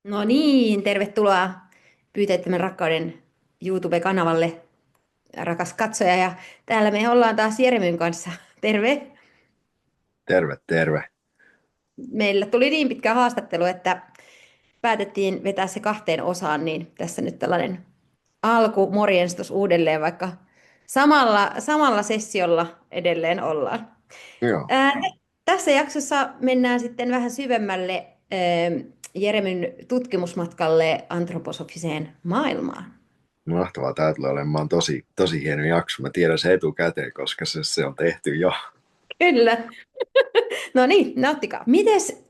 No niin, tervetuloa Pyyteettömän rakkauden YouTube-kanavalle, rakas katsoja. Ja täällä me ollaan taas Jeremyn kanssa. Terve! Terve, terve. Meillä tuli niin pitkä haastattelu, että päätettiin vetää se kahteen osaan, niin tässä nyt tällainen alkumorjenstus uudelleen, vaikka samalla sessiolla edelleen ollaan. Joo, Ää, Tässä jaksossa mennään sitten vähän syvemmälle Jeremyn tutkimusmatkalle antroposofiseen maailmaan. mahtavaa. Tämä tulee olemaan tosi hieno jakso. Mä tiedän se etukäteen, koska se on tehty jo. Kyllä. No niin, nauttikaa. Mites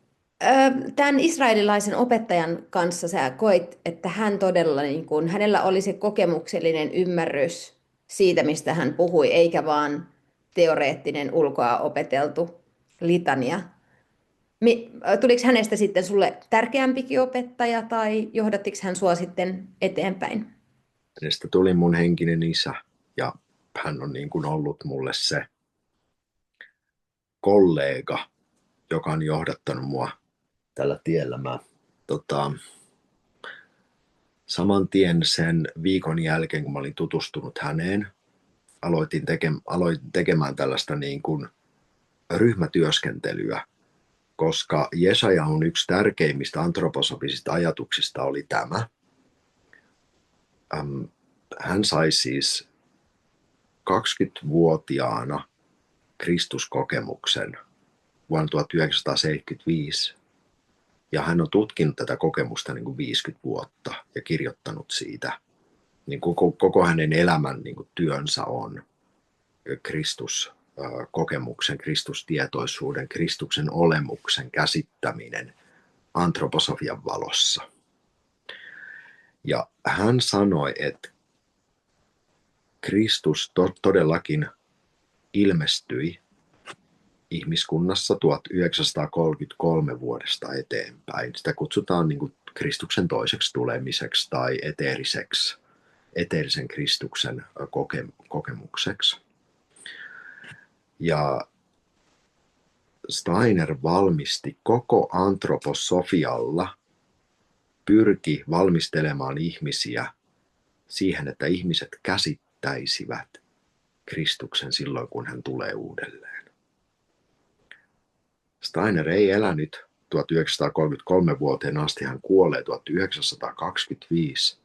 tämän israelilaisen opettajan kanssa sä koit, että hän todella, niin kun, hänellä oli se kokemuksellinen ymmärrys siitä, mistä hän puhui, eikä vaan teoreettinen ulkoa opeteltu litania? Tuliko hänestä sitten sulle tärkeämpikin opettaja tai johdattiko hän sua sitten eteenpäin? Hänestä tuli mun henkinen isä ja hän on niin kuin ollut mulle se kollega, joka on johdattanut mua tällä tiellä. Mä saman tien sen viikon jälkeen, kun mä olin tutustunut häneen, aloitin tekemään tällaista niin kuin ryhmätyöskentelyä, koska Jesajahun yksi tärkeimmistä antroposofisista ajatuksista oli tämä. Hän sai siis 20-vuotiaana Kristuskokemuksen vuonna 1975, ja hän on tutkinut tätä kokemusta niin kuin 50 vuotta ja kirjoittanut siitä. Niin koko hänen elämän niin kuin työnsä on Kristuskokemuksen, Kristustietoisuuden, Kristuksen olemuksen käsittäminen antroposofian valossa. Ja hän sanoi, että Kristus todellakin ilmestyi ihmiskunnassa 1933 vuodesta eteenpäin. Sitä kutsutaan niin kuin Kristuksen toiseksi tulemiseksi tai eteerisen Kristuksen kokemukseksi. Ja Steiner valmisti koko antroposofialla, pyrki valmistelemaan ihmisiä siihen, että ihmiset käsittäisivät Kristuksen silloin, kun hän tulee uudelleen. Steiner ei elänyt 1933 vuoteen asti, hän kuolee 1925.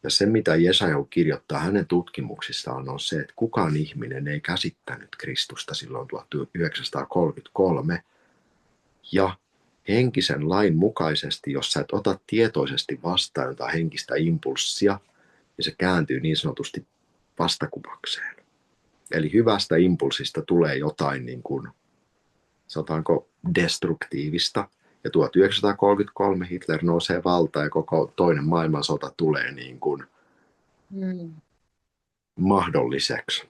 Ja se, mitä Jesaja kirjoittaa hänen tutkimuksistaan, on se, että kukaan ihminen ei käsittänyt Kristusta silloin 1933. Ja henkisen lain mukaisesti, jos sä et ota tietoisesti vastaan jotain henkistä impulssia, niin se kääntyy niin sanotusti vastakuvakseen. Eli hyvästä impulsista tulee jotain, niin kuin, sanotaanko, destruktiivista. Ja 1933 Hitler nousee valtaan ja koko toinen maailmansota tulee niin kuin mahdolliseksi.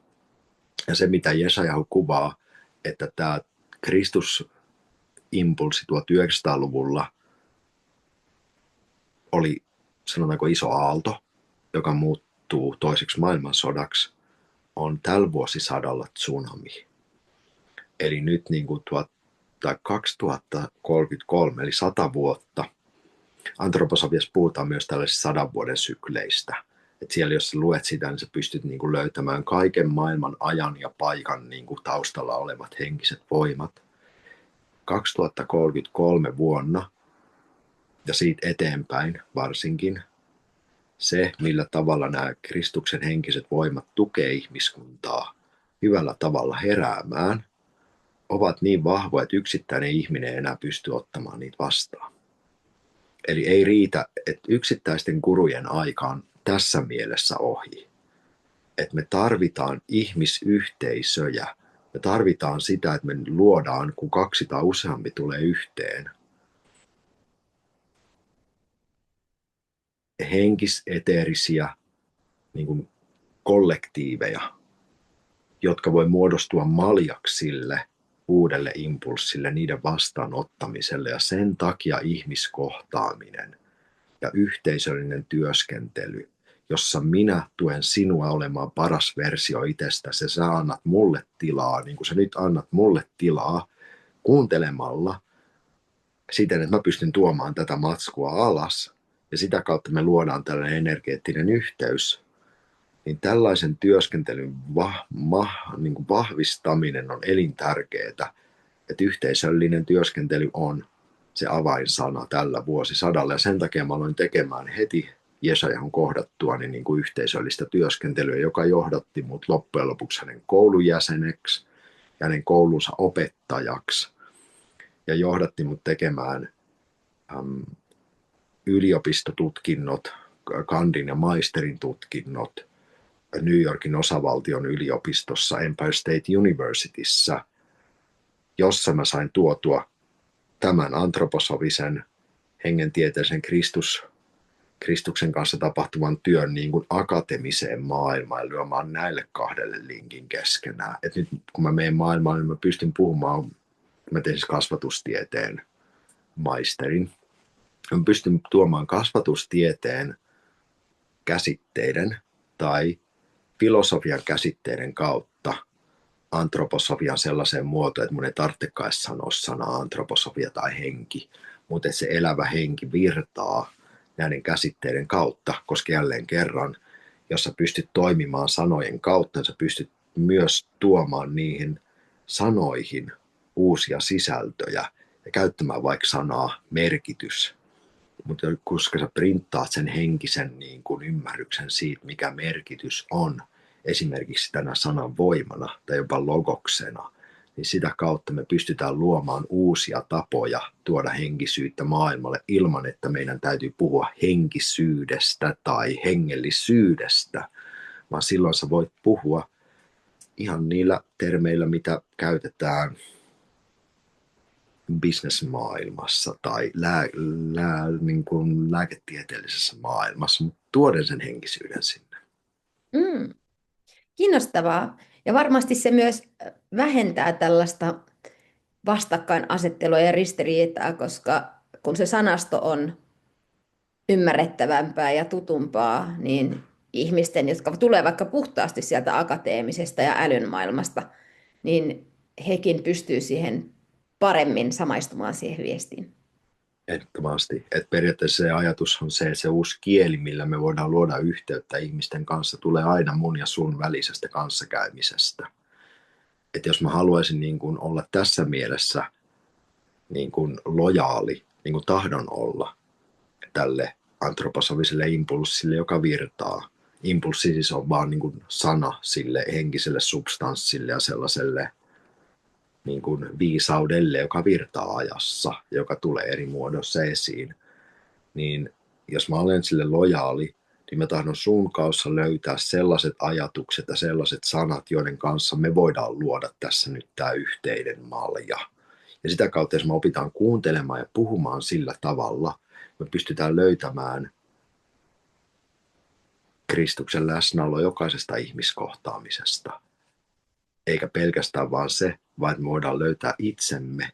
Ja se, mitä Jesajahu kuvaa, että tämä Kristusimpulssi 1900-luvulla oli, sanotaanko, iso aalto, joka muuttuu toiseksi maailmansodaksi, on tällä vuosisadalla tsunami. Eli nyt niin kuin 2033, eli 100 vuotta. Antroposofiassa puhutaan myös tällaisista 100 vuoden sykleistä. Et siellä jos luet sitä, niin sä pystyt niin kuin löytämään kaiken maailman ajan ja paikan niin kuin taustalla olevat henkiset voimat. 2033 vuonna ja siitä eteenpäin varsinkin se, millä tavalla nämä Kristuksen henkiset voimat tukee ihmiskuntaa hyvällä tavalla heräämään, ovat niin vahvoja, että yksittäinen ihminen ei enää pysty ottamaan niitä vastaan. Eli ei riitä, että yksittäisten gurujen aika on tässä mielessä ohi. Että me tarvitaan ihmisyhteisöjä. Me tarvitaan sitä, että me luodaan, kun kaksi tai useampi tulee yhteen, henkiseteerisiä niin kuin kollektiiveja, jotka voi muodostua maljaksille uudelle impulssille, niiden vastaanottamiselle, ja sen takia ihmiskohtaaminen ja yhteisöllinen työskentely, jossa minä tuen sinua olemaan paras versio itsestäsi ja sä annat mulle tilaa, niin kuin sä nyt annat mulle tilaa kuuntelemalla siten, että mä pystyn tuomaan tätä matskua alas ja sitä kautta me luodaan tällainen energeettinen yhteys, niin tällaisen työskentelyn niin kuin vahvistaminen on elintärkeää, että yhteisöllinen työskentely on se avainsana tällä vuosisadalla ja sen takia mä aloin tekemään heti Jesajahun kohdattua niin kuin yhteisöllistä työskentelyä, joka johdatti mut loppujen lopuksi hänen koulujäseneksi ja hänen koulunsa opettajaksi ja johdatti mut tekemään yliopistotutkinnot, kandin ja maisterin tutkinnot New Yorkin osavaltion yliopistossa Empire State Universityssä, jossa mä sain tuotua tämän antroposofisen hengentieteellisen Kristuksen kanssa tapahtuvan työn niin kuin akateemiseen maailmaan ja lyömään näille kahdelle linkin keskenään. Et nyt kun mä menen maailmaan, niin mä pystyn puhumaan, mä tein siis kasvatustieteen maisterin. Mä pystyn tuomaan kasvatustieteen käsitteiden tai filosofian käsitteiden kautta antroposofian sellaiseen muotoon, että mun ei tarvitsekaan sanoa sanaa antroposofia tai henki, mutta se elävä henki virtaa näiden käsitteiden kautta, koska jälleen kerran, jos sä pystyt toimimaan sanojen kautta, niin sä pystyt myös tuomaan niihin sanoihin uusia sisältöjä ja käyttämään vaikka sanaa merkitys. Mutta koska sä printtaat sen henkisen niin kuin ymmärryksen siitä, mikä merkitys on, esimerkiksi tänä sanan voimana tai jopa logoksena, niin sitä kautta me pystytään luomaan uusia tapoja tuoda henkisyyttä maailmalle ilman, että meidän täytyy puhua henkisyydestä tai hengellisyydestä, vaan silloin sä voit puhua ihan niillä termeillä, mitä käytetään bisnesmaailmassa tai niin kuin lääketieteellisessä maailmassa, mutta tuoden sen henkisyyden sinne. Mm. Kiinnostavaa. Ja varmasti se myös vähentää tällaista vastakkainasettelua ja ristiriitaa, koska kun se sanasto on ymmärrettävämpää ja tutumpaa, niin ihmisten, jotka tulee vaikka puhtaasti sieltä akateemisesta ja älyn maailmasta, niin hekin pystyy siihen paremmin samaistumaan siihen viestiin. Ehdottomasti. Että periaatteessa se ajatus on se, että se uusi kieli, millä me voidaan luoda yhteyttä ihmisten kanssa, tulee aina mun ja sun välisestä kanssakäymisestä. Että jos mä haluaisin niin kuin olla tässä mielessä niin kuin lojaali, niin kuin tahdon olla tälle antroposofiselle impulssille, joka virtaa. Impulssi siis on vaan niin kuin sana sille henkiselle substanssille ja sellaiselle niin kuin viisaudelle, joka virtaa ajassa, joka tulee eri muodossa esiin. Niin jos mä olen sille lojaali, niin mä tahdon sun kanssa löytää sellaiset ajatukset ja sellaiset sanat, joiden kanssa me voidaan luoda tässä nyt tämä yhteinen malja. Ja sitä kautta, jos me opitaan kuuntelemaan ja puhumaan sillä tavalla, me pystytään löytämään Kristuksen läsnäolo jokaisesta ihmiskohtaamisesta. Eikä pelkästään vaan se, vaan että me voidaan löytää itsemme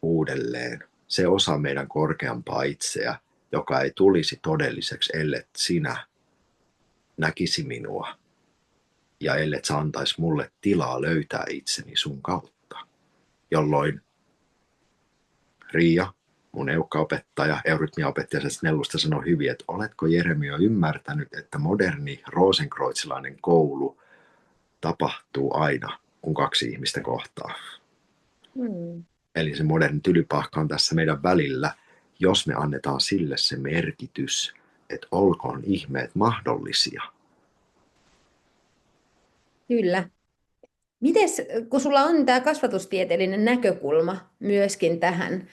uudelleen. Se osa meidän korkeampaa itseä, joka ei tulisi todelliseksi, ellei sinä näkisi minua ja ellei sä antaisi mulle tilaa löytää itseni sun kautta. Jolloin Riia, mun eukkaopettaja, eurytmiaopettaja Snellusta sanoi hyvin, että oletko Jeremia ymmärtänyt, että moderni rosenkreuzilainen koulu tapahtuu aina, kun kaksi ihmistä kohtaa. Eli se moderni tylypahka on tässä meidän välillä, jos me annetaan sille se merkitys, että olkoon ihmeet mahdollisia. Kyllä. Mites, kun sulla on tämä kasvatustieteellinen näkökulma myöskin tähän,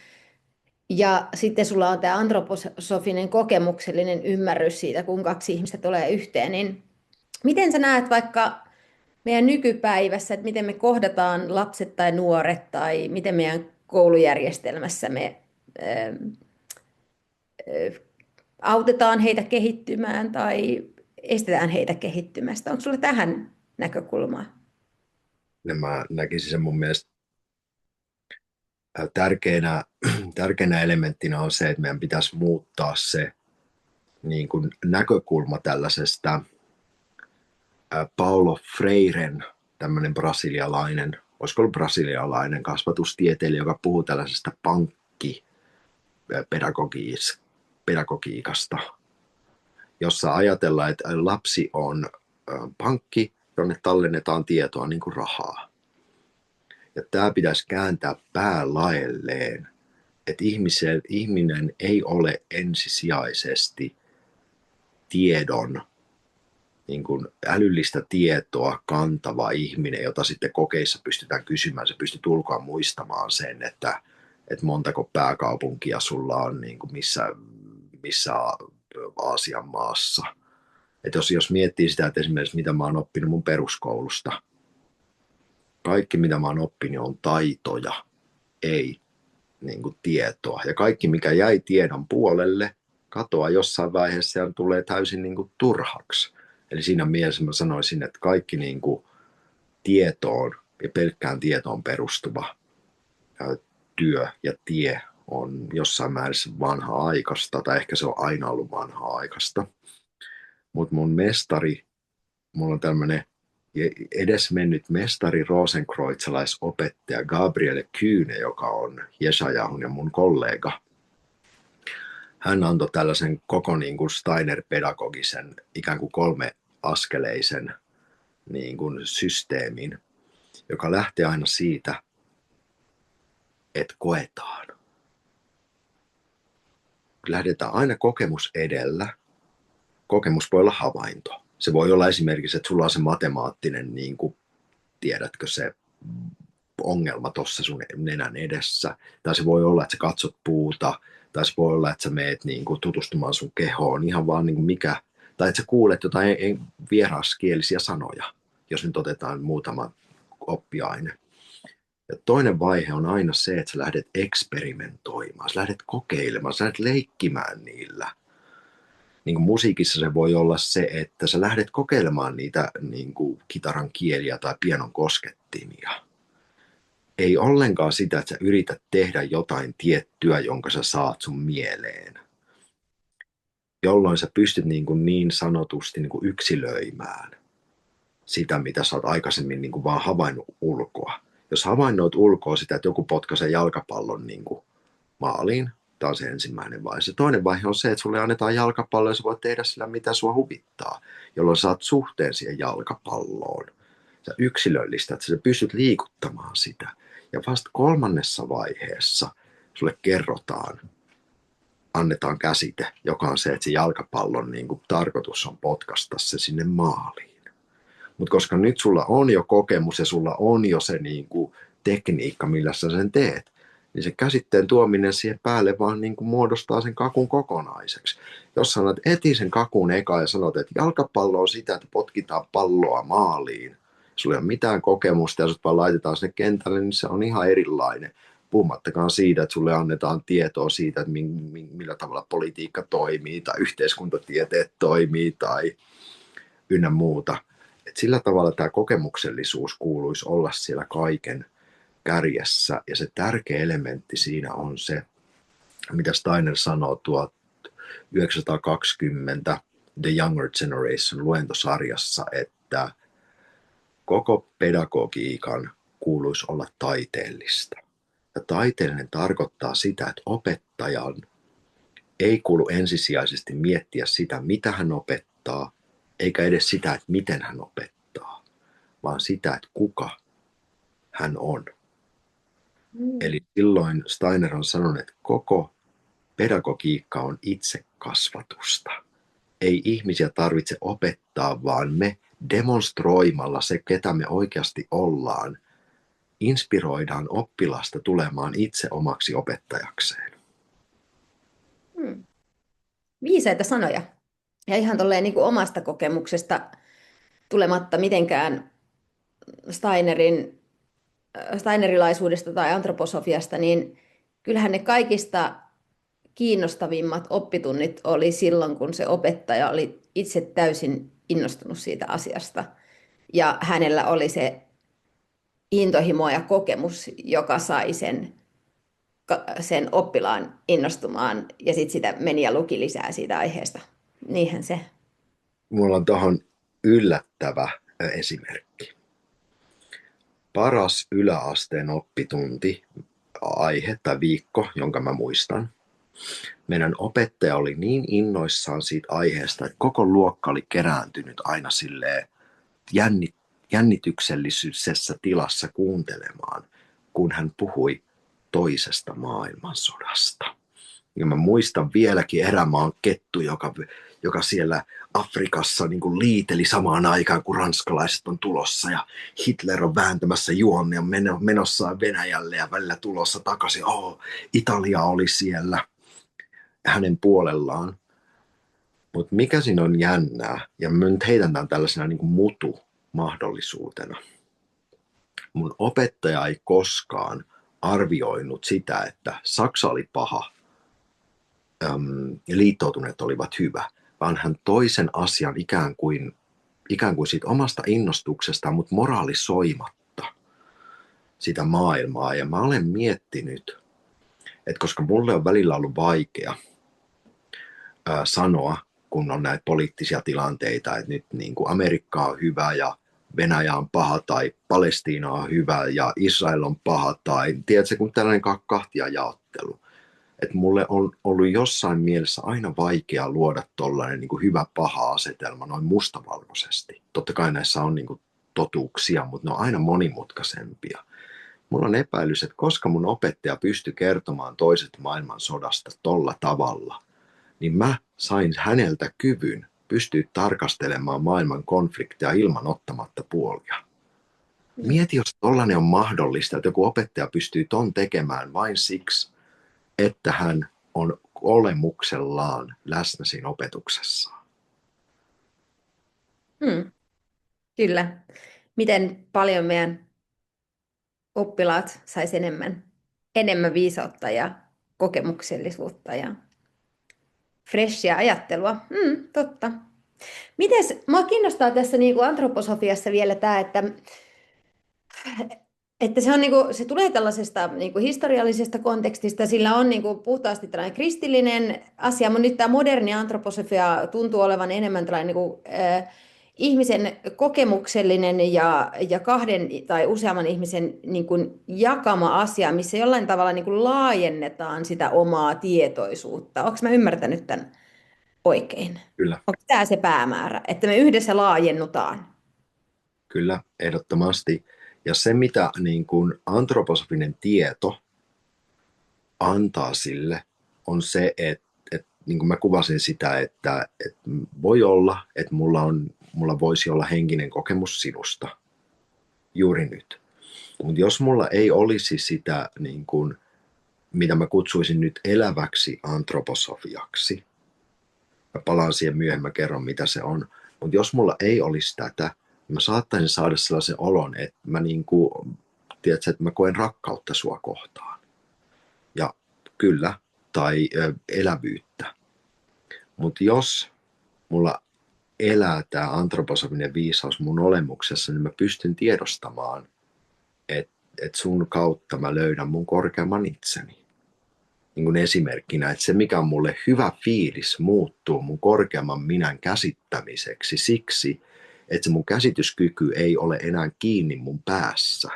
ja sitten sulla on tämä antroposofinen kokemuksellinen ymmärrys siitä, kun kaksi ihmistä tulee yhteen, niin miten sä näet vaikka meidän nykypäivässä, että miten me kohdataan lapset tai nuoret, tai miten meidän koulujärjestelmässä me autetaan heitä kehittymään tai estetään heitä kehittymästä? Onko sulla tähän näkökulmaa? Ja mä näkisin sen mun mielestä tärkeänä elementtinä on se, että meidän pitäisi muuttaa se niin kuin näkökulma tällaisesta Paulo Freiren, tämmöinen brasilialainen, olisiko ollut brasilialainen kasvatustieteilijä, joka puhuu tällaisesta pankki pedagogiikasta, jossa ajatellaan, että lapsi on pankki, jonne tallennetaan tietoa niin kuin rahaa. Ja tämä pitäisi kääntää päälaelleen, että ihminen ei ole ensisijaisesti tiedon, niin kuin älyllistä tietoa kantava ihminen, jota sitten kokeissa pystytään kysymään. Se pystyt ulkoa muistamaan sen, että montako pääkaupunkia sulla on niin kuin missä Aasian maassa. Että jos miettii sitä, että esimerkiksi mitä mä oon oppinut mun peruskoulusta, kaikki mitä mä oon oppinut on taitoja, ei niin kuin tietoa. Ja kaikki mikä jäi tiedon puolelle, katoaa jossain vaiheessa ja tulee täysin niin kuin turhaksi. Eli siinä mielessä mä sanoisin, että kaikki niin kuin tietoon ja pelkkään tietoon perustuva työ ja tie on jossain määrässä vanha-aikaista, tai ehkä se on aina ollut vanha-aikaista. Mutta mun mestari, mulla on tämmöinen edesmennyt mestari rosenkreuzalaisopettaja Gabriele Kühne, joka on Jesajahun ja mun kollega. Hän antoi tällaisen koko niin kuin Steiner-pedagogisen ikään kuin 3-askeleisen niin kuin systeemin, joka lähtee aina siitä, että koetaan. Lähdetään aina kokemus edellä. Kokemus voi olla havainto. Se voi olla esimerkiksi, että sulla on se matemaattinen, niin kuin, tiedätkö, se ongelma tuossa sun nenän edessä. Tai se voi olla, että sä katsot puuta. Tai se voi olla, että sä meet niin kuin, tutustumaan sun kehoon. Ihan vaan niin kuin mikä. Tai että sä kuulet jotain vieraskielisiä sanoja, jos nyt otetaan muutama oppiaine. Ja toinen vaihe on aina se, että sä lähdet eksperimentoimaan. Sä lähdet kokeilemaan, sä lähdet leikkimään niillä. Niin kuin musiikissa se voi olla se, että sä lähdet kokeilemaan niitä niin kuin kitaran kieliä tai pianon koskettimia. Ei ollenkaan sitä, että sä yrität tehdä jotain tiettyä, jonka sä saat sun mieleen. Jolloin sä pystyt niin sanotusti niin kuin yksilöimään sitä, mitä sä oot aikaisemmin niin kuin vaan havainnut ulkoa. Jos havainnoit ulkoa sitä, että joku potkaisee jalkapallon niin kuin maaliin, tämä on se ensimmäinen vaihe. Se toinen vaihe on se, että sulle annetaan jalkapallo ja sä voit tehdä sillä, mitä sua huvittaa, jolloin saat suhteen siihen jalkapalloon. Sä yksilöllistät, sä pystyt liikuttamaan sitä. Ja vasta 3. vaiheessa sulle kerrotaan, annetaan käsite, joka on se, että se jalkapallon niin kuin, tarkoitus on potkasta se sinne maaliin. Mutta koska nyt sulla on jo kokemus ja sulla on jo se niin kuin, tekniikka, millä sä sen teet, niin se käsitteen tuominen siihen päälle vaan niin kuin muodostaa sen kakun kokonaiseksi. Jos sanot sen kakun eka ja sanot, että jalkapallo on sitä, että potkitaan palloa maaliin, sulla ei ole mitään kokemusta ja sut vaan laitetaan sinne kentälle, niin se on ihan erilainen. Puhumattakaan siitä, että sulle annetaan tietoa siitä, että millä tavalla politiikka toimii tai yhteiskuntatieteet toimii tai ynnä muuta. Et sillä tavalla tämä kokemuksellisuus kuuluisi olla siellä kaiken kärjessä, ja se tärkeä elementti siinä on se, mitä Steiner sanoo 1920 The Younger Generation luentosarjassa, että koko pedagogiikan kuuluisi olla taiteellista. Ja taiteellinen tarkoittaa sitä, että opettajan ei kuulu ensisijaisesti miettiä sitä, mitä hän opettaa, eikä edes sitä, että miten hän opettaa, vaan sitä, että kuka hän on. Eli silloin Steiner on sanonut, että koko pedagogiikka on itsekasvatusta. Ei ihmisiä tarvitse opettaa, vaan me demonstroimalla se, ketä me oikeasti ollaan, inspiroidaan oppilasta tulemaan itse omaksi opettajakseen. Viisaita sanoja. Ja ihan tolleen niin kuin omasta kokemuksesta tulematta mitenkään steinerilaisuudesta tai antroposofiasta, niin kyllähän ne kaikista kiinnostavimmat oppitunnit oli silloin, kun se opettaja oli itse täysin innostunut siitä asiasta. Ja hänellä oli se intohimo ja kokemus, joka sai sen oppilaan innostumaan, ja sitten sitä meni ja luki lisää siitä aiheesta. Niinhän se. Mulla on tuohon yllättävä esimerkki. Paras yläasteen oppitunti aihe tai viikko, jonka mä muistan. Meidän opettaja oli niin innoissaan siitä aiheesta, että koko luokka oli kerääntynyt aina silleen jännityksellisessä tilassa kuuntelemaan, kun hän puhui toisesta maailmansodasta. Ja mä muistan vieläkin erämaan kettu, joka siellä Afrikassa niin kuin liiteli samaan aikaan, kun ranskalaiset on tulossa ja Hitler on vääntämässä juonne menossa Venäjälle ja välillä tulossa takaisin. Italia oli siellä hänen puolellaan. Mutta mikä siinä on jännää, ja mä nyt heitän tämän tällaisena niin kuin mutu-mahdollisuutena. Mun opettaja ei koskaan arvioinut sitä, että Saksa oli paha ja liittoutuneet olivat hyvä, vaan hän toisen asian ikään kuin siitä omasta innostuksesta, mutta moraalisoimatta sitä maailmaa. Ja mä olen miettinyt, että koska mulle on välillä ollut vaikea sanoa, kun on näitä poliittisia tilanteita, että nyt niin kuin Amerikka on hyvä ja Venäjä on paha tai Palestiina on hyvä ja Israel on paha tai tiedätkö, kun tällainen kahtia jaottelu. Että mulle on ollut jossain mielessä aina vaikea luoda tollainen niin kuin hyvä-paha asetelma noin mustavalkoisesti. Totta kai näissä on niin kuin totuuksia, mutta ne on aina monimutkaisempia. Mulla on epäilys, että koska mun opettaja pystyi kertomaan toisesta maailmansodasta tolla tavalla, niin mä sain häneltä kyvyn pystyä tarkastelemaan maailman konflikteja ilman ottamatta puolia. Mieti, jos tollainen on mahdollista, että joku opettaja pystyy ton tekemään vain siksi, että hän on olemuksellaan läsnä siinä opetuksessa. Kyllä. Miten paljon meidän oppilaat saisi enemmän viisautta ja kokemuksellisuutta ja freshia ajattelua. Totta. Mua kiinnostaa tässä niin kuin antroposofiassa vielä tämä, että se, on niin kuin, se tulee tällaisesta niin kuin historiallisesta kontekstista, sillä on niin kuin puhtaasti tällainen kristillinen asia, mutta nyt tämä moderni antroposofia tuntuu olevan enemmän tällainen niin kuin, ihmisen kokemuksellinen ja kahden tai useamman ihmisen niin kuin jakama asia, missä jollain tavalla niin kuin laajennetaan sitä omaa tietoisuutta. Onko mä ymmärtänyt tämän oikein? Kyllä. Onko tämä se päämäärä, että me yhdessä laajennutaan? Kyllä, ehdottomasti. Ja se, mitä niin kuin antroposofinen tieto antaa sille, on se, että niin kuin mä kuvasin sitä, että voi olla, että mulla voisi olla henkinen kokemus sinusta juuri nyt. Mutta jos mulla ei olisi sitä, niin kuin, mitä mä kutsuisin nyt eläväksi antroposofiaksi, mä palaan siihen myöhemmin, mä kerron mitä se on, mutta jos mulla ei olisi tätä, mä saattaisin saada sellaisen olon, että mä, niin kuin, tiedätkö, että mä koen rakkautta sua kohtaan. Ja kyllä, tai elävyyttä. Mutta jos mulla elää tämä antroposofinen viisaus mun olemuksessa, niin mä pystyn tiedostamaan, että sun kautta mä löydän mun korkeamman itseni. Niin kuin esimerkkinä, että se mikä on mulle hyvä fiilis muuttuu mun korkeamman minän käsittämiseksi siksi, että se mun käsityskyky ei ole enää kiinni mun päässä,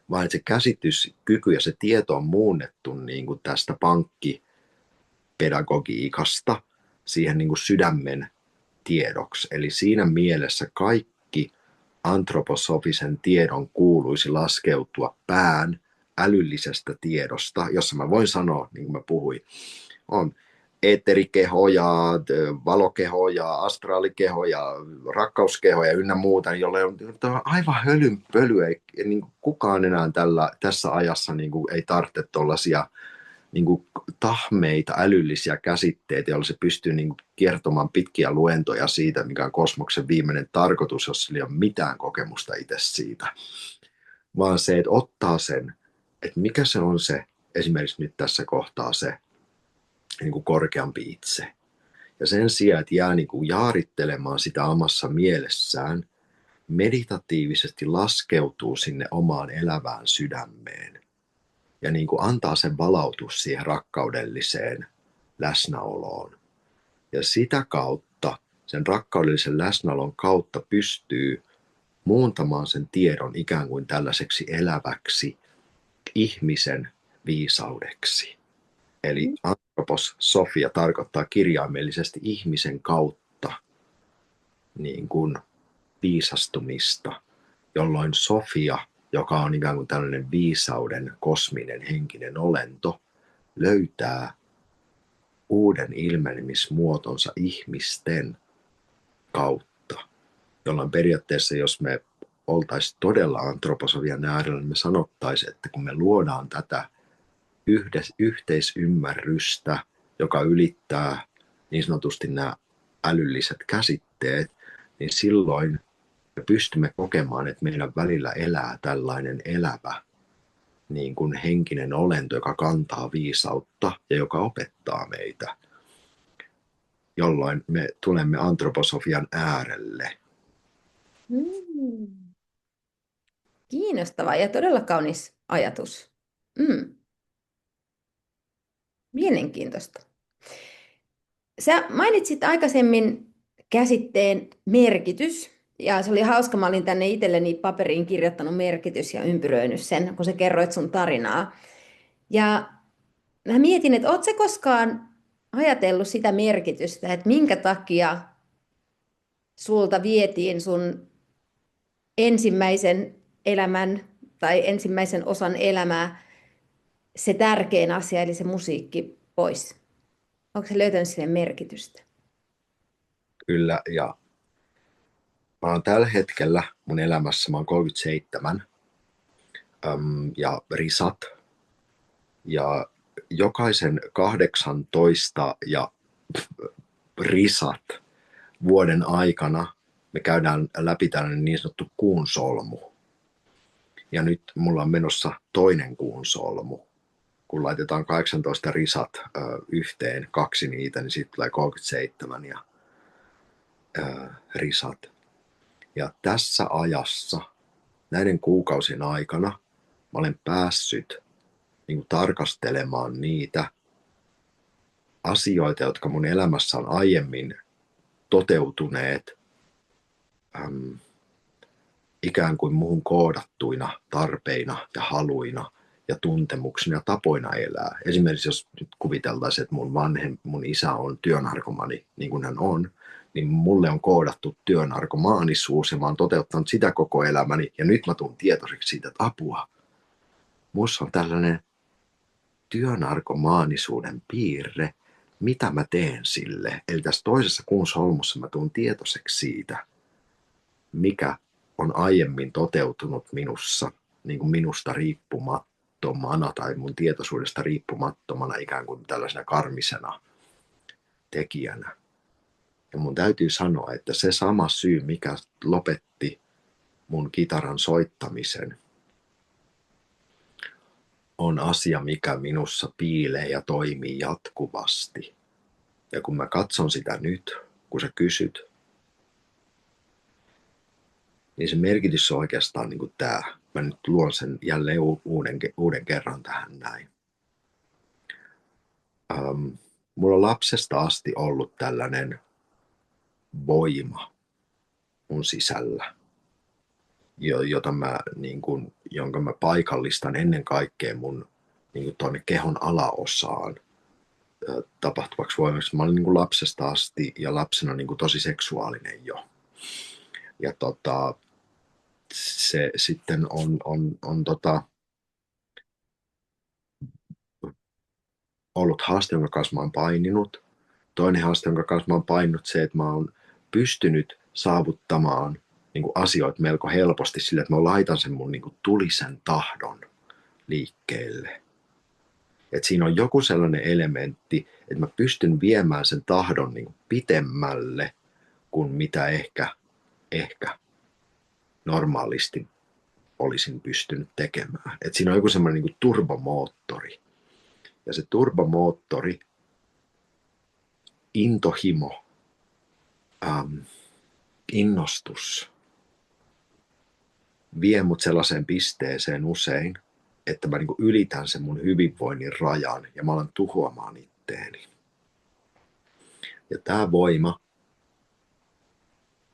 vaan että se käsityskyky ja se tieto on muunnettu niin kuin tästä pankkipedagogiikasta siihen niin kuin sydämen tiedoksi. Eli siinä mielessä kaikki antroposofisen tiedon kuuluisi laskeutua pään älyllisestä tiedosta, jossa mä voin sanoa, niin kuin mä puhuin, on eetterikeho ja valokeho ja astraalikeho ja rakkauskeho ja ynnä muuta, jolle on aivan hölynpölyä. Niin kukaan enää tässä ajassa niin kuin ei tarvitse tuollaisia niin kuin tahmeita älyllisiä käsitteitä, joilla se pystyy niin kuin kertomaan pitkiä luentoja siitä, mikä on kosmoksen viimeinen tarkoitus, jos sillä ei ole mitään kokemusta itse siitä. Vaan se, että ottaa sen, että mikä se on se, esimerkiksi nyt tässä kohtaa se niin kuin korkeampi itse. Ja sen sijaan, että jää niin kuin jaarittelemaan sitä omassa mielessään, meditatiivisesti laskeutuu sinne omaan elävään sydämeen. Ja niin kuin antaa sen valautus siihen rakkaudelliseen läsnäoloon. Ja sitä kautta, sen rakkaudellisen läsnäolon kautta pystyy muuntamaan sen tiedon ikään kuin tällaiseksi eläväksi ihmisen viisaudeksi. Eli anthropos Sofia tarkoittaa kirjaimellisesti ihmisen kautta niin kuin viisastumista, jolloin Sofia, joka on ikään kuin tällainen viisauden kosminen henkinen olento, löytää uuden ilmenemismuotonsa ihmisten kautta, jolloin periaatteessa jos me oltaisiin todella antroposofian äärellä, niin me sanottaisiin, että kun me luodaan tätä yhteisymmärrystä, joka ylittää niin sanotusti nämä älylliset käsitteet, niin silloin me pystymme kokemaan, että meidän välillä elää tällainen elävä niin kuin henkinen olento, joka kantaa viisautta ja joka opettaa meitä, jolloin me tulemme antroposofian äärelle. Kiinnostava ja todella kaunis ajatus. Mielenkiintoista. Sä mainitsit aikaisemmin käsitteen merkitys, ja se oli hauska. Mä olin tänne itselleni paperiin kirjoittanut merkitys ja ympyröinyt sen, kun sä kerroit sun tarinaa. Ja mä mietin, että ootko sä koskaan ajatellut sitä merkitystä, että minkä takia sulta vietiin sun ensimmäisen elämän tai ensimmäisen osan elämää se tärkein asia, eli se musiikki pois? Onko se löytänyt sille merkitystä? Kyllä, ja mä oon tällä hetkellä mun elämässä, mä oon 37, ja risat, ja jokaisen 18 ja risat vuoden aikana me käydään läpi tällainen niin sanottu kuun solmu. Ja nyt mulla on menossa toinen kuun solmu. Kun laitetaan 18 risat yhteen, kaksi niitä, niin siitä tulee 37 ja risat. Ja tässä ajassa, näiden kuukausien aikana, mä olen päässyt niin kuin tarkastelemaan niitä asioita, jotka mun elämässä on aiemmin toteutuneet ikään kuin muhun koodattuina tarpeina ja haluina ja tuntemuksina ja tapoina elää. Esimerkiksi jos nyt kuviteltaisiin, että mun isä on työnarkomani, niin kuin hän on, niin mulle on koodattu työnarkomaanisuus ja mä oon toteuttanut sitä koko elämäni ja nyt mä tuun tietoiseksi siitä, että apua. Musta on tällainen työnarkomaanisuuden piirre, mitä mä teen sille. Eli tässä toisessa kuun solmussa mä tuun tietoiseksi siitä, mikä on aiemmin toteutunut minussa, niin kuin minusta riippumattomana tai mun tietoisuudesta riippumattomana ikään kuin tällaisena karmisena tekijänä. Ja mun täytyy sanoa, että se sama syy, mikä lopetti mun kitaran soittamisen, on asia, mikä minussa piilee ja toimii jatkuvasti. Ja kun mä katson sitä nyt, kun sä kysyt, niin se merkitys on oikeastaan niin kuin tämä. Mä nyt luon sen jälleen uuden kerran tähän näin. Mulla on lapsesta asti ollut tällainen voima mun sisällä, jonka mä paikallistan ennen kaikkea mun niin kuin tuonne kehon alaosaan tapahtuvaksi voimaksi. Mä olin niin kuin lapsesta asti ja lapsena niin kuin tosi seksuaalinen jo. Ja se sitten on ollut haaste, jonka kanssa mä oon paininut. Toinen haaste, jonka kanssa mä oon paininut, se, että mä oon pystynyt saavuttamaan niin kuin asioita melko helposti sillä, että mä laitan sen mun niin kuin tulisen tahdon liikkeelle. Et siinä on joku sellainen elementti, että mä pystyn viemään sen tahdon niin kuin pitemmälle kuin mitä ehkä normaalisti olisin pystynyt tekemään. Et siinä on joku semmoinen niin kuin turbomoottori. Ja se turbomoottori, intohimo, innostus, vie mut sellaiseen pisteeseen usein, että mä niin kuin ylitän sen mun hyvinvoinnin rajan ja mä alan tuhoamaan itteeni. Ja tää voima,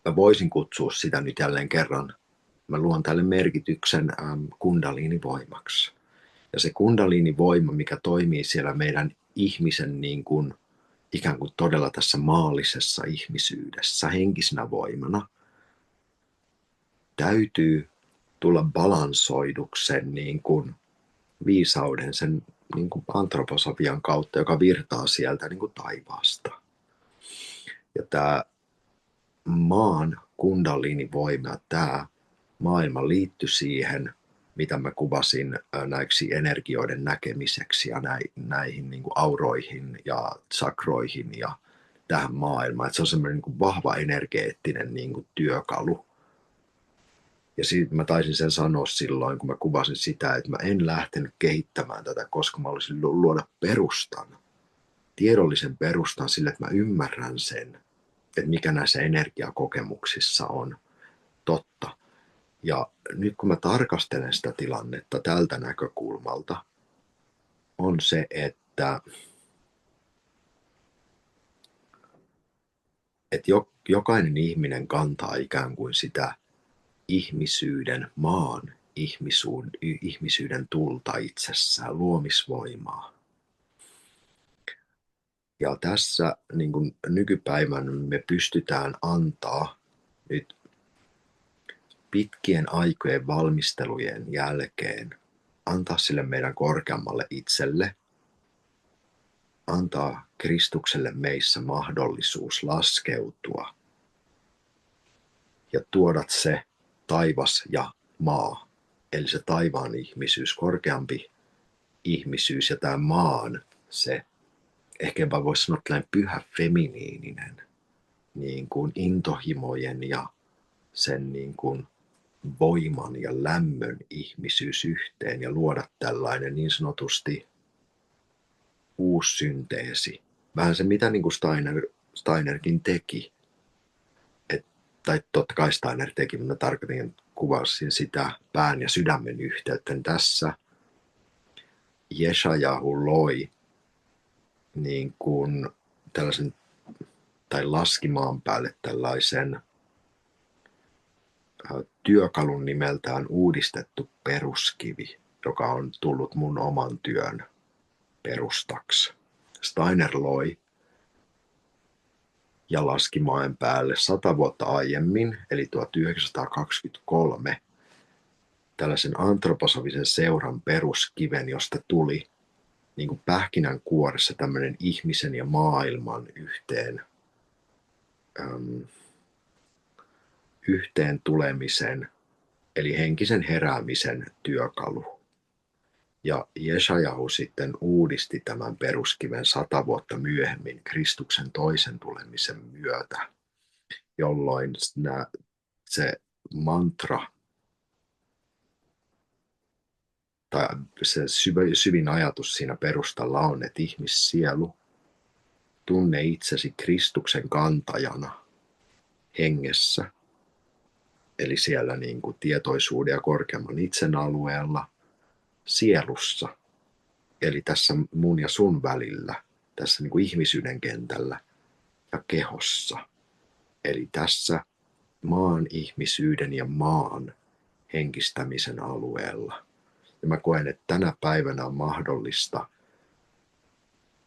mä voisin kutsua sitä nyt jälleen kerran, mä luon tälle merkityksen kundaliinivoimaksi. Ja se kundaliinivoima, mikä toimii siellä meidän ihmisen niin kuin, ikään kuin todella tässä maallisessa ihmisyydessä, henkisenä voimana, täytyy tulla balansoiduksen niin kuin viisauden, sen niin kuin antroposofian kautta, joka virtaa sieltä niin kuin taivaasta. Ja tämä maan kundaliinivoima, tämä maailma liittyi siihen, mitä mä kuvasin näiksi energioiden näkemiseksi ja näihin niin kuin auroihin ja sakroihin ja tähän maailmaan. Että se on semmoinen niin kuin vahva energeettinen niin kuin työkalu. Ja siitä mä taisin sen sanoa silloin, kun mä kuvasin sitä, että mä en lähtenyt kehittämään tätä, koska mä olisin luoda perustan, tiedollisen perustan sille, että mä ymmärrän sen, että mikä näissä energiakokemuksissa on totta. Ja nyt kun mä tarkastelen sitä tilannetta tältä näkökulmalta, on se, että jokainen ihminen kantaa ikään kuin sitä ihmisyyden, maan ihmisyyden tulta itsessään, luomisvoimaa. Ja tässä niin kuin nykypäivän me pystytään antaa nyt pitkien aikojen valmistelujen jälkeen antaa sille meidän korkeammalle itselle, antaa Kristukselle meissä mahdollisuus laskeutua ja tuoda se taivas ja maa, eli se taivaan ihmisyys, korkeampi ihmisyys ja tämä maan, se ehkä voisi sanoa tällainen pyhä feminiininen, niin kuin intohimojen ja sen niin kuin voiman ja lämmön ihmisyys yhteen ja luoda tällainen niin sanotusti uussynteesi. Vähän se, mitä niin kuin Steinerkin teki. Tai totta kai Steiner teki, mutta tarkoitin, kuvasin sitä pään ja sydämen yhteyttä. Tässä Jeshajahu loi niin kuin tällaisen, tai laski maan päälle tällaisen työkalun nimeltään uudistettu peruskivi, joka on tullut mun oman työn perustaksi. Steiner loi ja laski maan päälle 100 vuotta aiemmin, eli 1923, tällaisen antroposofisen seuran peruskiven, josta tuli niin kuin pähkinänkuoressa tämmöinen ihmisen ja maailman yhteen tulemisen, eli henkisen heräämisen työkalu. Ja Jeshajahu sitten uudisti tämän peruskiven 100 vuotta myöhemmin Kristuksen toisen tulemisen myötä, jolloin se mantra tai se syvin ajatus siinä perustalla on, että ihmissielu, tunne itsesi Kristuksen kantajana hengessä, eli siellä niin kuin tietoisuuden ja korkeamman itsen alueella, sielussa, eli tässä mun ja sun välillä, tässä niin kuin ihmisyyden kentällä ja kehossa, eli tässä maan ihmisyyden ja maan henkistämisen alueella. Ja mä koen, että tänä päivänä on mahdollista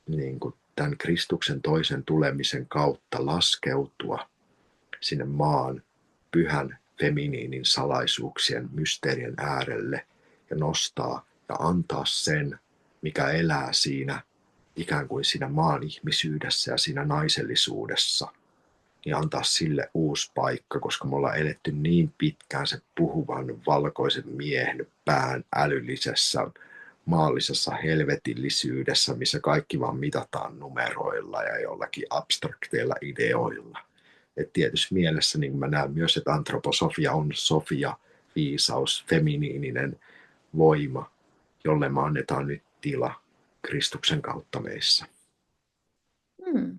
niin kuin tämän Kristuksen toisen tulemisen kautta laskeutua sinne maan pyhän feminiinin salaisuuksien mysteerien äärelle ja nostaa ja antaa sen, mikä elää siinä ikään kuin siinä maan ihmisyydessä ja siinä naisellisuudessa, niin antaa sille uusi paikka, koska me ollaan eletty niin pitkään se puhuvan valkoisen miehen pään älyllisessä maallisessa helvetillisyydessä, missä kaikki vaan mitataan numeroilla ja jollakin abstrakteilla ideoilla. Et tietysti mielessä niin mä näen myös, että antroposofia on sofia, viisaus, feminiininen voima, jolle me annetaan nyt tila Kristuksen kautta meissä. Hmm.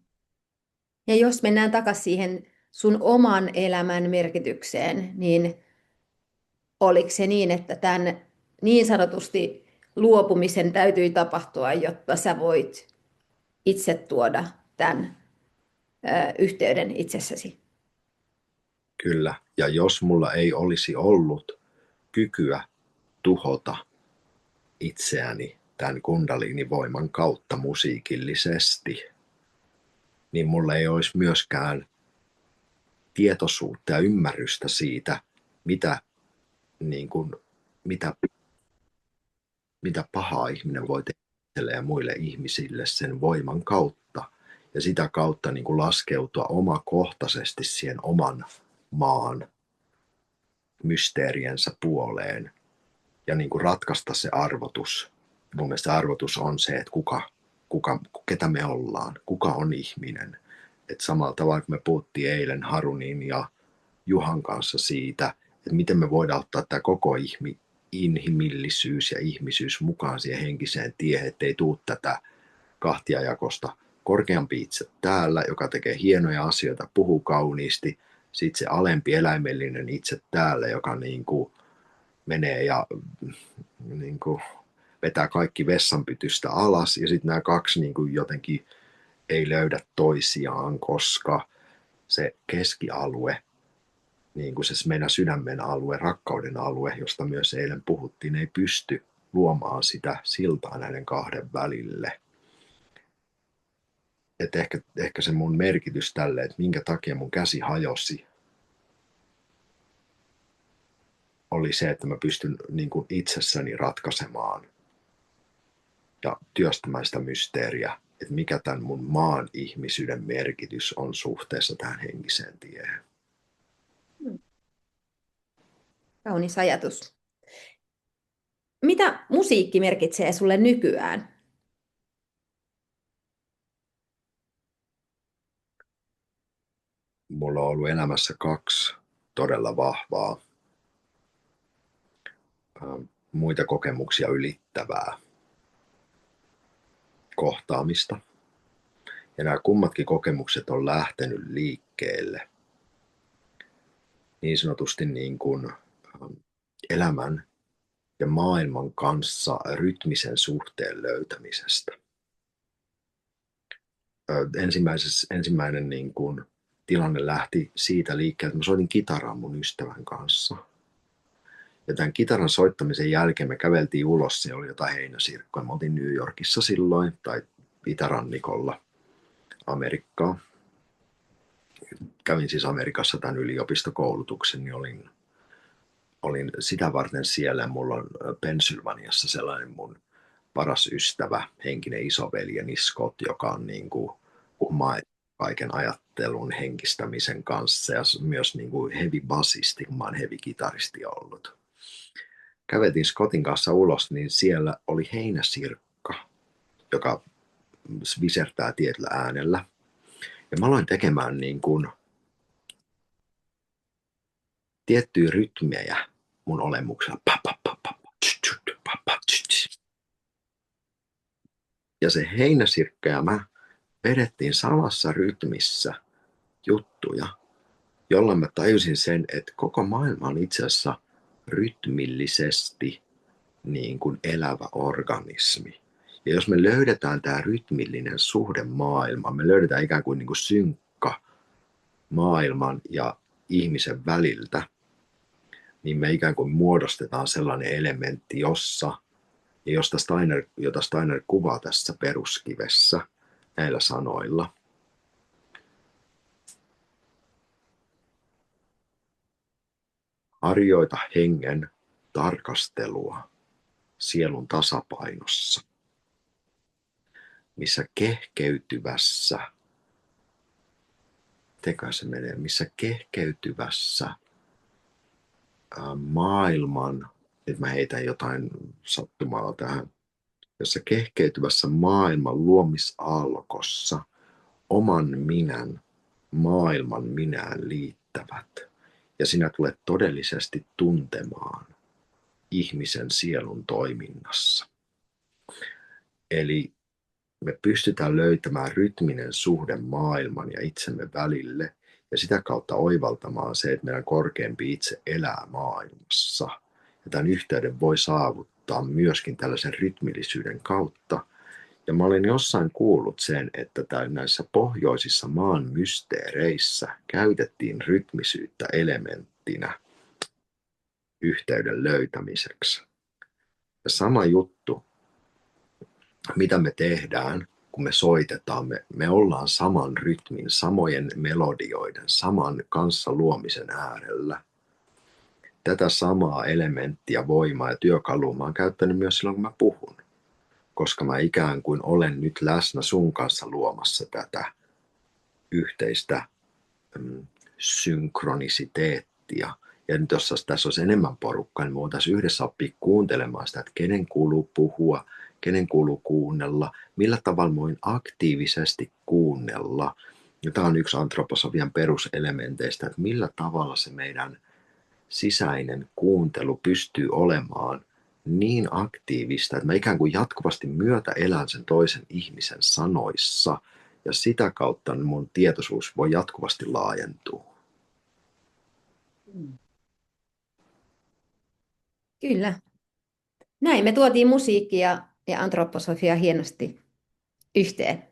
Ja jos mennään takaisin siihen sun oman elämän merkitykseen, niin oliko se niin, että tämän niin sanotusti luopumisen täytyi tapahtua, jotta sä voit itse tuoda tämän yhteyden itsessäsi? Kyllä, ja jos mulla ei olisi ollut kykyä tuhota itseäni tämän kundaliinivoiman kautta musiikillisesti, niin mulla ei olisi myöskään tietoisuutta ja ymmärrystä siitä, mitä, niin kuin, mitä, mitä pahaa ihminen voi tehdä itselle ja muille ihmisille sen voiman kautta. Ja sitä kautta niin kuin laskeutua omakohtaisesti siihen oman maan mysteeriensä puoleen ja niin kuin ratkaista se arvotus. Mun mielestä arvotus on se, että ketä me ollaan, kuka on ihminen. Et samalla tavalla kun me puhuttiin eilen Harunin ja Juhan kanssa siitä, että miten me voidaan ottaa tämä koko inhimillisyys ja ihmisyys mukaan siihen henkiseen tiehen, ettei tule tätä kahtiajakosta. Korkeampi itse täällä, joka tekee hienoja asioita, puhuu kauniisti, sitten se alempi eläimellinen itse täällä, joka niin kuin menee ja niin kuin vetää kaikki vessanpytystä alas, ja sitten nämä kaksi niin kuin jotenkin ei löydä toisiaan, koska se keskialue, niin kuin se meidän sydämen alue, rakkauden alue, josta myös eilen puhuttiin, ei pysty luomaan sitä siltaa näiden kahden välille. Et ehkä se mun merkitys tälle, että minkä takia mun käsi hajosi, oli se, että mä pystyn niin kuin itsessäni ratkaisemaan ja työstämään sitä mysteeriä, että mikä tämän mun maan ihmisyyden merkitys on suhteessa tähän henkiseen tiehen. Kaunis ajatus. Mitä musiikki merkitsee sulle nykyään? Mulla on ollut elämässä kaksi todella vahvaa muita kokemuksia ylittävää kohtaamista. Ja nämä kummatkin kokemukset on lähtenyt liikkeelle niin sanotusti niin kuin elämän ja maailman kanssa rytmisen suhteen löytämisestä. Ensimmäinen niin kuin tilanne lähti siitä liikkeelle, että mä soitin kitaraa mun ystävän kanssa. Ja tämän kitaran soittamisen jälkeen me käveltiin ulos, se oli jotain heinäsirkkoa. Me oltiin New Yorkissa silloin, tai itärannikolla Amerikkaa. Kävin siis Amerikassa tämän yliopistokoulutuksen, niin olin sitä varten siellä. Ja mulla on Pennsylvaniassa sellainen mun paras ystävä, henkinen isoveljeni Scott, joka on niin kuin kaiken ajattelun henkistämisen kanssa ja myös niin kuin heavy bassisti, kun mä oon heavy kitaristi ollut. Käveltiin Scottin kanssa ulos, niin siellä oli heinäsirkka, joka visertää tietyllä äänellä. Ja mä aloin tekemään niin kuin tiettyjä rytmejä mun olemuksella. Ja se heinäsirkka ja mä vedettiin samassa rytmissä juttuja, jolloin mä tajusin sen, että koko maailma on itse asiassa rytmillisesti niin kuin elävä organismi. Ja jos me löydetään tämä rytmillinen suhde maailmaan, me löydetään ikään kuin, synkka maailman ja ihmisen väliltä, niin me ikään kuin muodostetaan sellainen elementti, jota Steiner kuvaa tässä peruskivessä näillä sanoilla. Harjoita hengen tarkastelua sielun tasapainossa, missä kehkeytyvässä maailman, nyt mä heitän jotain sattumaa tähän, jossa kehkeytyvässä maailman luomisaallokossa oman minän, maailman minään liittävät. Ja sinä tulet todellisesti tuntemaan ihmisen sielun toiminnassa. Eli me pystytään löytämään rytminen suhde maailman ja itsemme välille ja sitä kautta oivaltamaan se, että meidän korkeampi itse elää maailmassa. Ja tämän yhteyden voi saavuttaa myöskin tällaisen rytmillisyyden kautta. Ja mä olen jossain kuullut sen, että näissä pohjoisissa maan mysteereissä käytettiin rytmisyyttä elementtinä yhteyden löytämiseksi. Ja sama juttu, mitä me tehdään, kun me soitetaan, me ollaan saman rytmin, samojen melodioiden, saman kanssa luomisen äärellä. Tätä samaa elementtiä, voimaa ja työkalua mä oon käyttänyt myös silloin, kun mä puhun, koska mä ikään kuin olen nyt läsnä sun kanssa luomassa tätä yhteistä synkronisiteettia. Ja nyt jos tässä olisi enemmän porukkaa, niin me voitaisiin yhdessä oppia kuuntelemaan sitä, että kenen kuuluu puhua, kenen kuuluu kuunnella, millä tavalla voin aktiivisesti kuunnella. Ja tämä on yksi antroposofian peruselementeistä, että millä tavalla se meidän sisäinen kuuntelu pystyy olemaan niin aktiivista, että mä ikään kuin jatkuvasti myötä elän sen toisen ihmisen sanoissa, ja sitä kautta mun tietoisuus voi jatkuvasti laajentua. Kyllä. Näin me tuotiin musiikki ja antroposofia hienosti yhteen.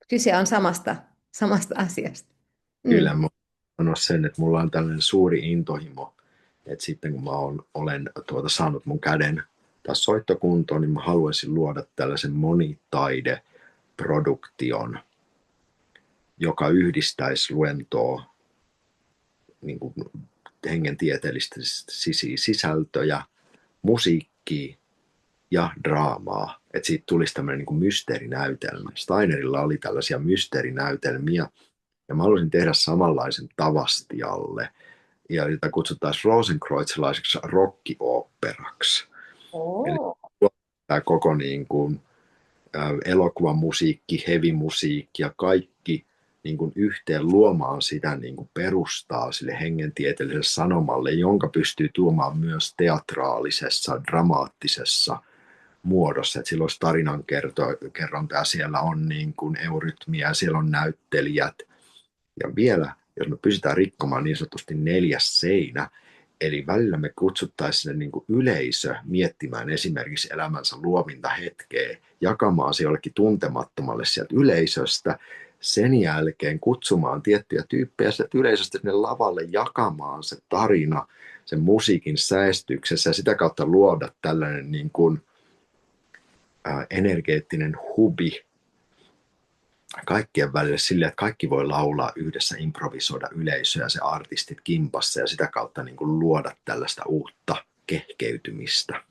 Kyse on samasta asiasta. Kyllä mä sanon sen, että mulla on tällainen suuri intohimo, että sitten kun mä olen saanut mun käden taas soittokuntoon, niin mä haluaisin luoda tällaisen monitaideproduktion, joka yhdistäisi luentoa, niin kuin hengentieteellistä sisältöjä, musiikkia ja draamaa. Että siitä tulisi tämmöinen niin kuin mysteerinäytelmä. Steinerilla oli tällaisia mysteerinäytelmiä, ja mä haluaisin tehdä samanlaisen Tavastialle, ja jota kutsuttaisiin rosenkreuzilaiseksi rock-oopperaksi. Eli tämä koko niin kuin, elokuvamusiikki, heavy-musiikki ja kaikki niin kuin yhteen luomaan sitä niin kuin perustaa sille hengentieteelliselle sanomalle, jonka pystyy tuomaan myös teatraalisessa, dramaattisessa muodossa. Että sillä olisi tarinankerronta ja siellä on niin kuin eurytmiä, siellä on näyttelijät. Ja vielä, jos me pystytään rikkomaan niin sanotusti 4. seinä, eli välillä me kutsuttaisiin sinne niin kuin yleisö miettimään esimerkiksi elämänsä luovinta hetkeä, jakamaan se jollekin tuntemattomalle sieltä yleisöstä, sen jälkeen kutsumaan tiettyjä tyyppejä sieltä yleisöstä sinne lavalle jakamaan se tarina sen musiikin säestyksessä ja sitä kautta luoda tällainen niin kuin, energeettinen hubi kaikkien välille sille, että kaikki voi laulaa yhdessä, improvisoida yleisöä, se artistit kimpassa ja sitä kautta niin kuin luoda tällaista uutta kehkeytymistä.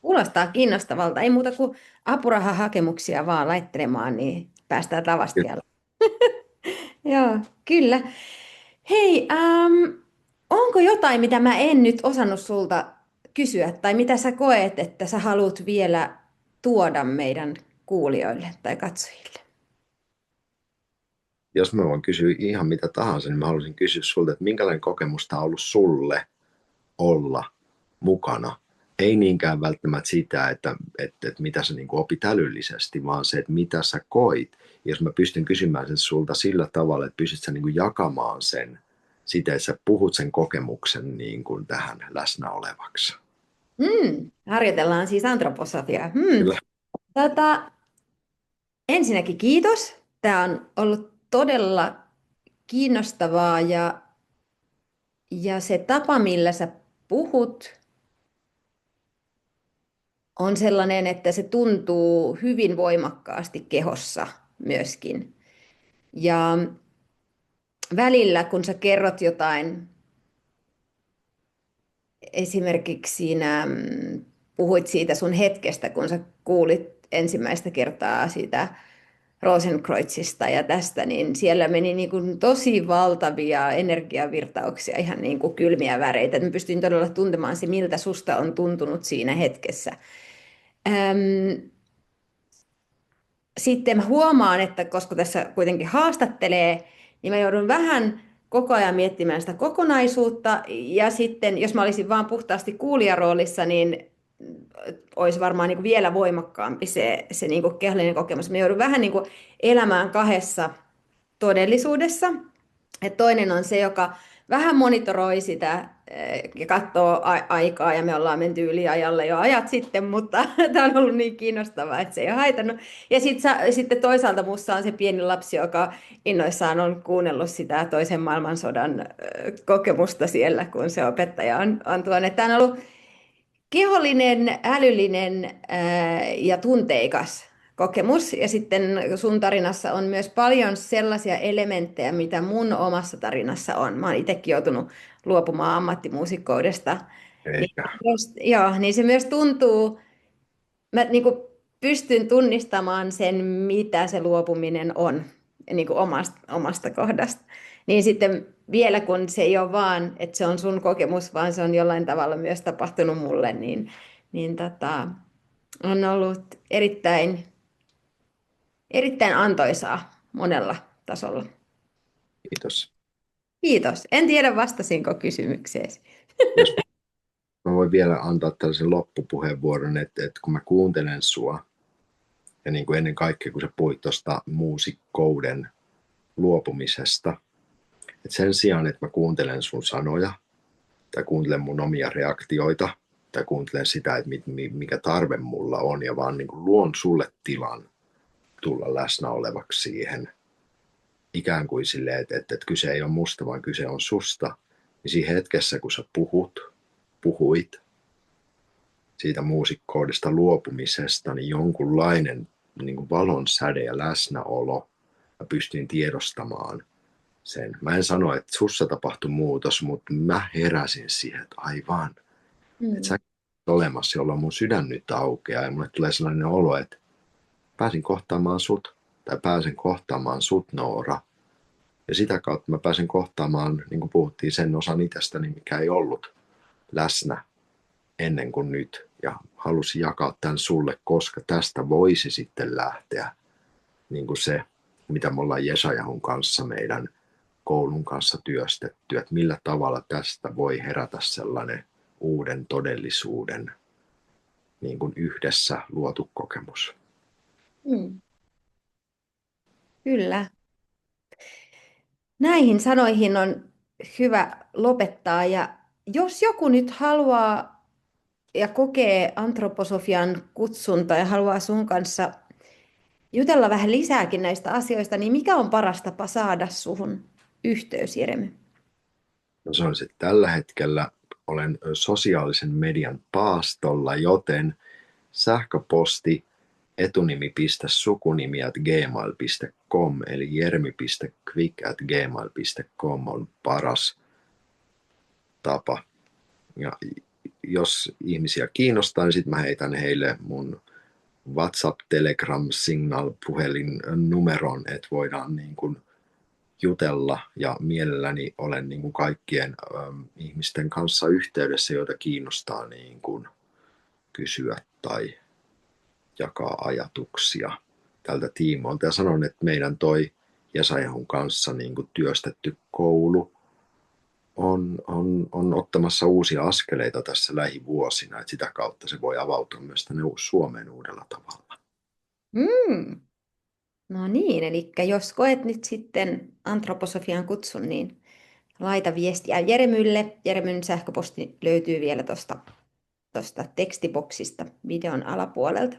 Kuulostaa kiinnostavalta. Ei muuta kuin apurahahakemuksia vaan laittelemaan, niin päästään Tavastialle. Joo, kyllä. Hei, onko jotain, mitä mä en nyt osannut sulta kysyä, tai mitä sä koet, että sä haluat vielä tuoda meidän kuulijoille tai katsojille? Jos mä voin kysyä ihan mitä tahansa, niin mä haluaisin kysyä sulta, että minkälainen kokemus tämä on ollut sulle olla mukana. Ei niinkään välttämättä sitä, että mitä sä niin kuin opit älyllisesti, vaan se, että mitä sä koit. Jos mä pystyn kysymään sen sulta sillä tavalla, että pystyt sä niin kuin jakamaan sen, sitä, että sä puhut sen kokemuksen niin kuin tähän läsnä olevaksi. Harjoitellaan siis antroposofiaa. Kyllä. Ensinnäkin kiitos. Tämä on ollut todella kiinnostavaa ja se tapa, millä sä puhut, on sellainen, että se tuntuu hyvin voimakkaasti kehossa myöskin. Ja välillä, kun sä kerrot jotain, esimerkiksi siinä puhuit siitä sun hetkestä, kun sä kuulit ensimmäistä kertaa siitä Rosenkreuzista ja tästä, niin siellä meni niin kuin tosi valtavia energiavirtauksia, ihan niin kuin kylmiä väreitä. Mä pystyin todella tuntemaan se, miltä susta on tuntunut siinä hetkessä. Sitten mä huomaan, että koska tässä kuitenkin haastattelee, niin mä joudun vähän koko ajan miettimään sitä kokonaisuutta. Ja sitten, jos mä olisin vaan puhtaasti kuulijaroolissa, niin olisi varmaan niin kuin vielä voimakkaampi se niin kuin kehollinen kokemus. Mä joudun vähän niin kuin elämään kahdessa todellisuudessa. Et toinen on se, joka vähän monitoroi sitä ja katsoo aikaa, ja me ollaan menty yliajalle jo ajat sitten, mutta tämä on ollut niin kiinnostavaa, että se ei ole haitannut. Ja sitten toisaalta minussa on se pieni lapsi, joka innoissaan on kuunnellut sitä toisen maailmansodan kokemusta siellä, kun se opettaja on tuonne. Tämä on ollut kehollinen, älyllinen ja tunteikas kokemus. Ja sitten sun tarinassa on myös paljon sellaisia elementtejä, mitä mun omassa tarinassa on. Mä oon itsekin joutunut luopumaan ammattimuusikkoudesta. Niin, Eikä. niin se myös tuntuu, mä niin kuin pystyn tunnistamaan sen, mitä se luopuminen on niin kuin omasta kohdasta. Niin sitten vielä kun se ei ole vaan, että se on sun kokemus, vaan se on jollain tavalla myös tapahtunut mulle, niin on ollut erittäin antoisaa monella tasolla. Kiitos. Kiitos. En tiedä, vastasinko kysymykseesi. Jos mä voin vielä antaa tällaisen loppupuheenvuoron, että kun mä kuuntelen sua, ja niin kuin ennen kaikkea kun sä puhuit tuosta muusikkouden luopumisesta, että sen sijaan, että mä kuuntelen sun sanoja, tai kuuntelen mun omia reaktioita, tai kuuntelen sitä, että mikä tarve mulla on, ja vaan niin kuin luon sulle tilan tulla läsnä olevaksi siihen, ikään kuin silleen, että kyse ei ole musta, vaan kyse on susta, niin siinä hetkessä, kun sä puhuit siitä muusikkoudesta luopumisesta, niin jonkunlainen niin kuin valon säde ja läsnäolo, mä pystyin tiedostamaan sen. Mä en sano, että sussa tapahtui muutos, mutta mä heräsin siihen, että aivan, että sä olet olemassa, jolloin mun sydän nyt aukeaa, ja mulle tulee sellainen olo, että pääsin kohtaamaan sut, tai pääsen kohtaamaan sut, Noora, ja sitä kautta mä pääsen kohtaamaan, niin kuin puhuttiin, sen osan itsestäni, mikä ei ollut läsnä ennen kuin nyt. Ja halusin jakaa tämän sulle, koska tästä voisi sitten lähteä niin kuin se, mitä me ollaan Jesajahun kanssa meidän koulun kanssa työstetty, että millä tavalla tästä voi herätä sellainen uuden todellisuuden niin kuin yhdessä luotu kokemus. Mm. Kyllä. Näihin sanoihin on hyvä lopettaa. Ja jos joku nyt haluaa ja kokee antroposofian kutsunta ja haluaa sun kanssa jutella vähän lisääkin näistä asioista, niin mikä on paras tapa saada suhun yhteys, Jeremy? No se on se, että tällä hetkellä olen sosiaalisen median paastolla, joten sähköposti etunimi.sukunimi@gmail.com eli jermi.quick@gmail.com on paras tapa. Ja jos ihmisiä kiinnostaa, niin sitten mä heitän heille mun WhatsApp, Telegram, Signal, puhelin numeron, että voidaan niin kuin jutella, ja mielelläni olen niin kuin kaikkien ihmisten kanssa yhteydessä, joita kiinnostaa niin kuin kysyä tai jakaa ajatuksia tältä tiimoilta. Ja sanon, että meidän toi Jesajahun kanssa niin kuin työstetty koulu on ottamassa uusia askeleita tässä lähivuosina, että sitä kautta se voi avautua myös tänne Suomeen uudella tavalla. Mm. No niin, eli jos koet nyt sitten antroposofian kutsun, niin laita viestiä Jeremylle. Jeremyn sähköposti löytyy vielä tuosta tekstiboksista videon alapuolelta.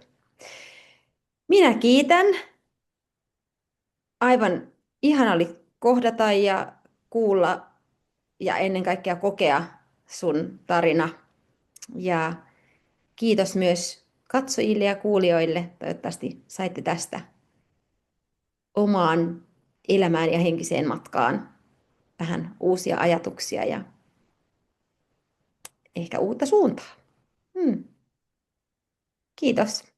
Minä kiitän. Aivan ihana oli kohdata ja kuulla ja ennen kaikkea kokea sun tarina. Ja kiitos myös katsojille ja kuulijoille. Toivottavasti saitte tästä omaan elämään ja henkiseen matkaan vähän uusia ajatuksia ja ehkä uutta suuntaa. Kiitos.